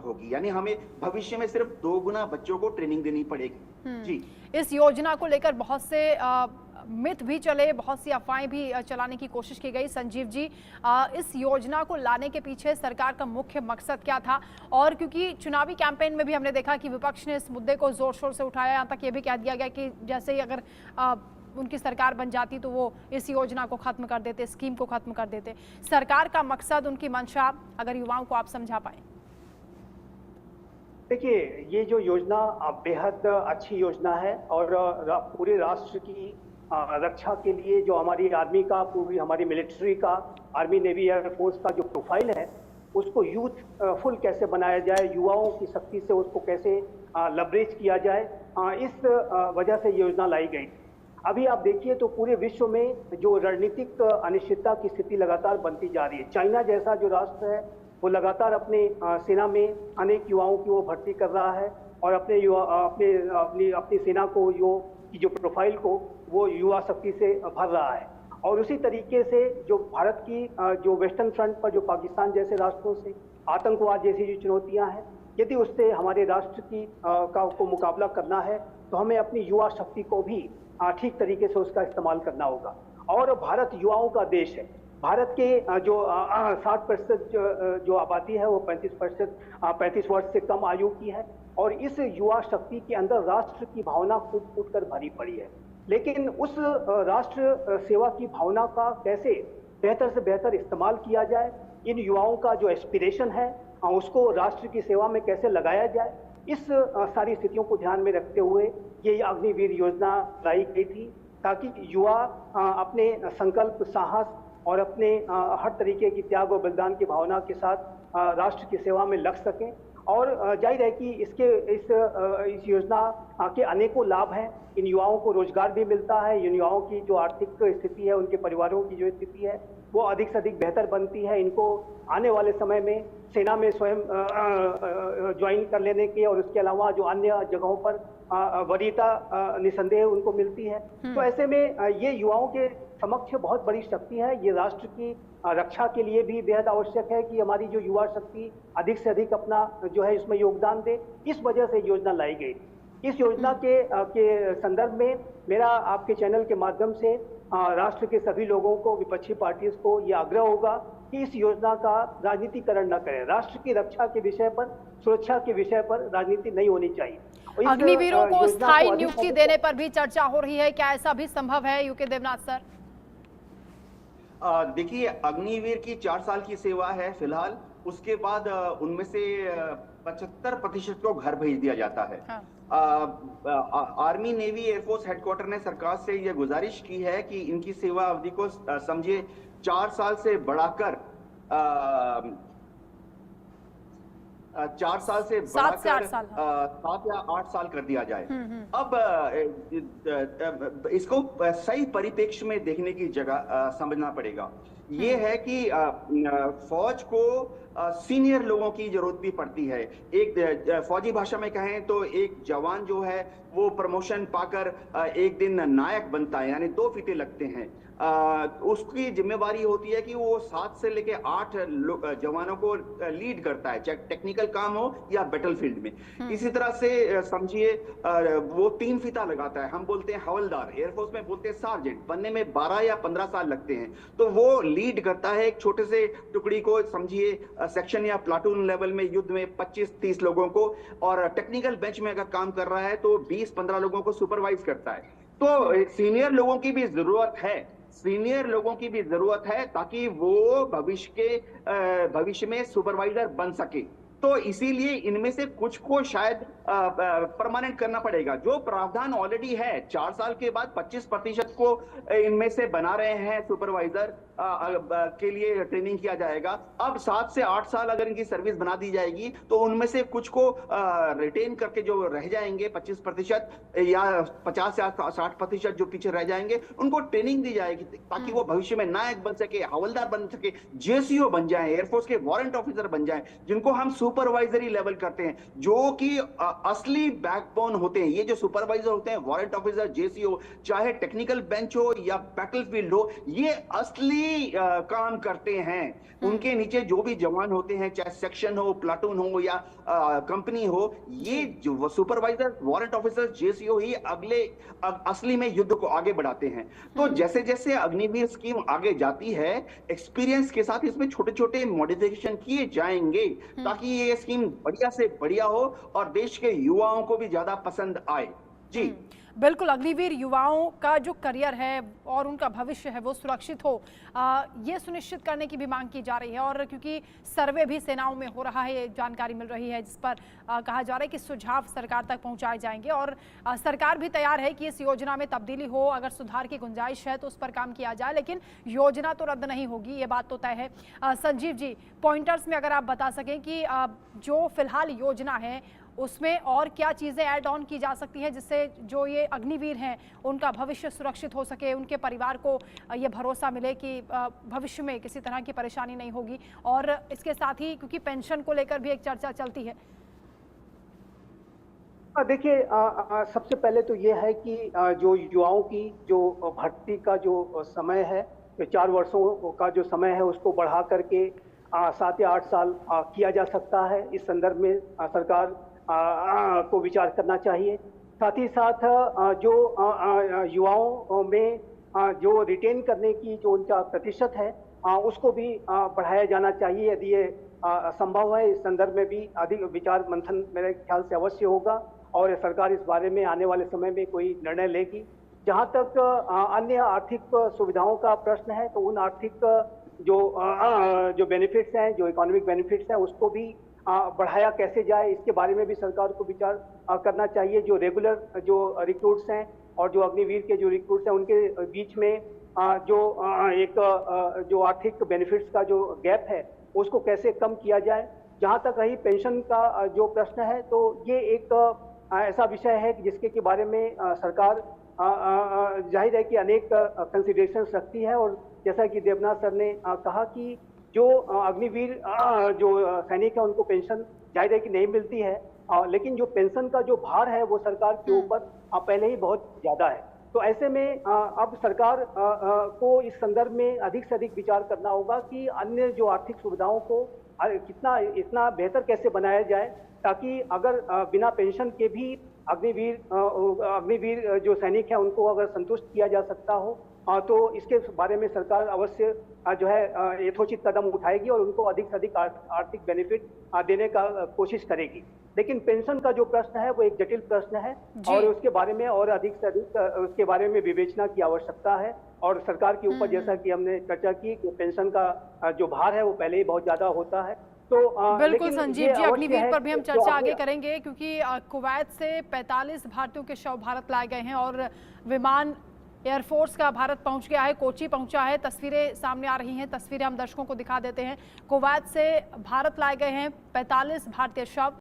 होगी, यानी हमें भविष्य में सिर्फ 2 गुना बच्चों को ट्रेनिंग देनी पड़ेगी। जी, इस योजना को लेकर बहुत से मिथ भी चले, बहुत सी अफवाहें भी चलाने की कोशिश की गई। संजीव जी, इस योजना को लाने के पीछे सरकार का मुख्य मकसद क्या था? और क्योंकि चुनावी कैंपेन में भी हमने देखा कि विपक्ष ने इस मुद्दे को जोर शोर से उठाया, यहाँ तक ये भी कह दिया गया कि जैसे ही अगर उनकी सरकार बन जाती तो वो इस योजना को खत्म कर देते, स्कीम को खत्म कर देते। सरकार का मकसद, उनकी मंशा, अगर युवाओं को आप समझा पाए। देखिए, ये जो योजना बेहद अच्छी योजना है और पूरे राष्ट्र की रक्षा के लिए जो हमारी आर्मी का, पूरी हमारी मिलिट्री का, आर्मी नेवी एयरफोर्स का जो प्रोफाइल है उसको यूथफुल कैसे बनाया जाए, युवाओं की शक्ति से उसको कैसे लवरेज किया जाए, इस वजह से योजना लाई गई। अभी आप देखिए तो पूरे विश्व में जो रणनीतिक अनिश्चितता की स्थिति लगातार बनती जा रही है। चाइना जैसा जो राष्ट्र है वो लगातार अपने सेना में अनेक युवाओं की वो भर्ती कर रहा है और अपनी सेना को जो प्रोफाइल को वो युवा शक्ति से भर रहा है। और उसी तरीके से जो भारत की जो वेस्टर्न फ्रंट पर जो पाकिस्तान जैसे राष्ट्रों से आतंकवाद जैसी जो चुनौतियां हैं, यदि उससे हमारे राष्ट्र की को मुकाबला करना है तो हमें अपनी युवा शक्ति को भी ठीक तरीके से उसका इस्तेमाल करना होगा। और भारत युवाओं का देश है। भारत के जो 60% जो आबादी है वो 35 वर्ष से कम आयु की है और इस युवा शक्ति के अंदर राष्ट्र की भावना कूट कूट कर भरी पड़ी है। लेकिन उस राष्ट्र सेवा की भावना का कैसे बेहतर से बेहतर इस्तेमाल किया जाए, इन युवाओं का जो एस्पिरेशन है उसको राष्ट्र की सेवा में कैसे लगाया जाए, इस सारी स्थितियों को ध्यान में रखते हुए ये अग्निवीर योजना लाई गई थी ताकि युवा अपने संकल्प, साहस और अपने हर तरीके की त्याग और बलिदान की भावना के साथ राष्ट्र की सेवा में लग सकें। और जाहिर है कि इस योजना के अनेकों लाभ हैं। इन युवाओं को रोजगार भी मिलता है, इन युवाओं की जो आर्थिक स्थिति है, उनके परिवारों की जो स्थिति है वो अधिक से अधिक बेहतर बनती है। इनको आने वाले समय में सेना में स्वयं ज्वाइन कर लेने की और उसके अलावा जो अन्य जगहों पर वरीयता निसंदेह उनको मिलती है। तो ऐसे में ये युवाओं के समक्ष बहुत बड़ी शक्ति है। ये राष्ट्र की रक्षा के लिए भी बेहद आवश्यक है कि हमारी जो युवा शक्ति अधिक से अधिक अपना जो है इसमें योगदान दे। इस वजह से योजना लाई गई। इस योजना के संदर्भ में मेरा आपके चैनल के माध्यम से राष्ट्र के सभी लोगों को, विपक्षी पार्टीज को ये आग्रह होगा कि इस योजना का राजनीतिकरण न करें। राष्ट्र की रक्षा के विषय पर, सुरक्षा के विषय पर राजनीति नहीं होनी चाहिए। अग्निवीरों को स्थायी नियुक्ति देने पर भी चर्चा हो रही है, क्या ऐसा भी संभव है यूके देवनाथ सर? देखिए, अग्निवीर की 4 साल की सेवा है फिलहाल, उसके बाद उनमें से 75% को घर भेज दिया जाता है। हाँ। आर्मी, नेवी, एयरफोर्स हेडक्वार्टर ने सरकार से यह गुजारिश की है कि इनकी सेवा अवधि को समझिए 4 साल से बढ़ाकर 4 साल से बढ़ाकर 7 या 8 साल कर दिया जाए। अब इसको सही परिप्रेक्ष्य में देखने की जगह समझना पड़ेगा। ये है कि फौज को सीनियर लोगों की जरूरत भी पड़ती है। एक फौजी भाषा में कहें तो एक जवान जो है वो प्रमोशन पाकर एक दिन नायक बनता है, यानी 2 फीते लगते हैं। उसकी जिम्मेवारी होती है कि वो 7 से लेके 8 जवानों को लीड करता है, चाहे टेक्निकल काम हो या बैटलफील्ड में। इसी तरह से समझिए वो 3 फीता लगाता है। हम बोलते हैं हवलदार, एयरफोर्स में बोलते हैं सार्जेंट, बनने में 12 या 15 साल लगते हैं। तो वो लीड करता है एक छोटे से टुकड़ी को, समझिए सेक्शन या प्लाटून लेवल में युद्ध में 25-30 लोगों को, और टेक्निकल बेंच में अगर काम कर रहा है तो 20-15 लोगों को सुपरवाइज करता है। तो सीनियर लोगों की भी जरूरत है, सीनियर लोगों की भी जरूरत है ताकि वो भविष्य में सुपरवाइजर बन सके। तो इसीलिए इनमें से कुछ को शायद परमानेंट करना पड़ेगा। जो प्रावधान ऑलरेडी है, 4 साल के बाद 25% को इनमें से बना रहे हैं सुपरवाइजर के लिए ट्रेनिंग किया जाएगा। अब 7 से 8 साल अगर इनकी सर्विस बना दी जाएगी तो उनमें से कुछ को रिटेन करके जो रह जाएंगे 25% या 50 या 60% जो पीछे रह जाएंगे, उनको ट्रेनिंग दी जाएगी ताकि वो भविष्य में नायक बन सके, हवलदार बन सके, जेसीओ बन जाए, एयरफोर्स के वारंट ऑफिसर बन जाए, जिनको हम सुपरवाइजरी लेवल करते हैं, जो कि असली बैकबोन होते हैं। ये जो सुपरवाइजर होते हैं, वारंट ऑफिसर, जेसीओ, चाहे टेक्निकल बेंच हो या बैटलफील्ड हो, ये असली भी काम करते हैं, उनके नीचे जो भी जवान होते हैं, चाहे सेक्शन हो, प्लाटून हो या कंपनी हो, ये जो सुपरवाइजर, वारंट ऑफिसर, जेसीओ ही असली में युद्ध को आगे बढ़ाते हैं। तो जैसे जैसे अग्निवीर स्कीम आगे जाती है, एक्सपीरियंस के साथ इसमें छोटे छोटे मॉडिफिकेशन किए जाएंगे ताकि ये स्कीम बढ़िया से बढ़िया हो और देश के युवाओं को भी ज्यादा पसंद आए। जी बिल्कुल, अग्निवीर युवाओं का जो करियर है और उनका भविष्य है वो सुरक्षित हो, ये सुनिश्चित करने की भी मांग की जा रही है। और क्योंकि सर्वे भी सेनाओं में हो रहा है, ये जानकारी मिल रही है, जिस पर कहा जा रहा है कि सुझाव सरकार तक पहुंचाए जाएंगे और सरकार भी तैयार है कि इस योजना में तब्दीली हो, अगर सुधार की गुंजाइश है तो उस पर काम किया जाए, लेकिन योजना तो रद्द नहीं होगी, ये बात तो तय है। संजीव जी, पॉइंटर्स में अगर आप बता सकें कि जो फिलहाल योजना है उसमें और क्या चीज़ें ऐड ऑन की जा सकती हैं जिससे जो ये अग्निवीर हैं उनका भविष्य सुरक्षित हो सके, उनके परिवार को ये भरोसा मिले कि भविष्य में किसी तरह की परेशानी नहीं होगी। और इसके साथ ही क्योंकि पेंशन को लेकर भी एक चर्चा चलती है। देखिए, सबसे पहले तो ये है कि जो युवाओं की जो भर्ती का जो समय है, जो 4 वर्षों का जो समय है उसको बढ़ा करके 7 या 8 साल किया जा सकता है। इस संदर्भ में सरकार को विचार करना चाहिए। साथ ही साथ जो युवाओं में जो रिटेन करने की जो उनका प्रतिशत है उसको भी बढ़ाया जाना चाहिए। यदि ये संभव है, इस संदर्भ में भी अधिक विचार मंथन मेरे ख्याल से अवश्य होगा और सरकार इस बारे में आने वाले समय में कोई निर्णय लेगी। जहां तक अन्य आर्थिक सुविधाओं का प्रश्न है, तो उन आर्थिक जो बेनिफिट्स हैं, जो इकोनॉमिक बेनिफिट्स हैं, उसको भी बढ़ाया कैसे जाए, इसके बारे में भी सरकार को विचार करना चाहिए। जो रेगुलर जो रिक्रूट्स हैं और जो अग्निवीर के जो रिक्रूट्स हैं, उनके बीच में एक जो आर्थिक बेनिफिट्स का जो गैप है उसको कैसे कम किया जाए। जहां तक रही पेंशन का जो प्रश्न है, तो ये एक ऐसा विषय है कि जिसके के बारे में सरकार जाहिर है कि अनेक कंसिडरेशंस रखती है। और जैसा कि देवनाथ सर ने कहा कि जो अग्निवीर जो सैनिक है उनको पेंशन जाहिर है कि नहीं मिलती है, लेकिन जो पेंशन का जो भार है वो सरकार के ऊपर पहले ही बहुत ज्यादा है। तो ऐसे में अब सरकार को इस संदर्भ में अधिक से अधिक विचार करना होगा कि अन्य जो आर्थिक सुविधाओं को इतना बेहतर कैसे बनाया जाए, ताकि अगर बिना पेंशन के भी अग्निवीर जो सैनिक है उनको अगर संतुष्ट किया जा सकता हो, तो इसके बारे में सरकार अवश्य जो है यथोचित कदम उठाएगी और उनको अधिक से अधिक आर्थिक बेनिफिट देने का कोशिश करेगी। लेकिन पेंशन का जो प्रश्न है वो एक जटिल प्रश्न है और उसके बारे में और अधिक से अधिक उसके बारे में विवेचना की आवश्यकता है। और सरकार के ऊपर, जैसा कि हमने चर्चा की, कि पेंशन का जो भार है वो पहले ही बहुत ज्यादा होता है। तो बिल्कुल संजीव जी, अग्निवीर पर भी हम चर्चा आगे करेंगे, क्योंकि कुवैत से 45 भारतीयों के शव भारत लाए गए हैं और विमान एयरफोर्स का भारत पहुंच गया है, कोची पहुंचा है। तस्वीरें सामने आ रही हैं, तस्वीरें हम दर्शकों को दिखा देते हैं। कुवैत से भारत लाए गए हैं 45 भारतीय शव।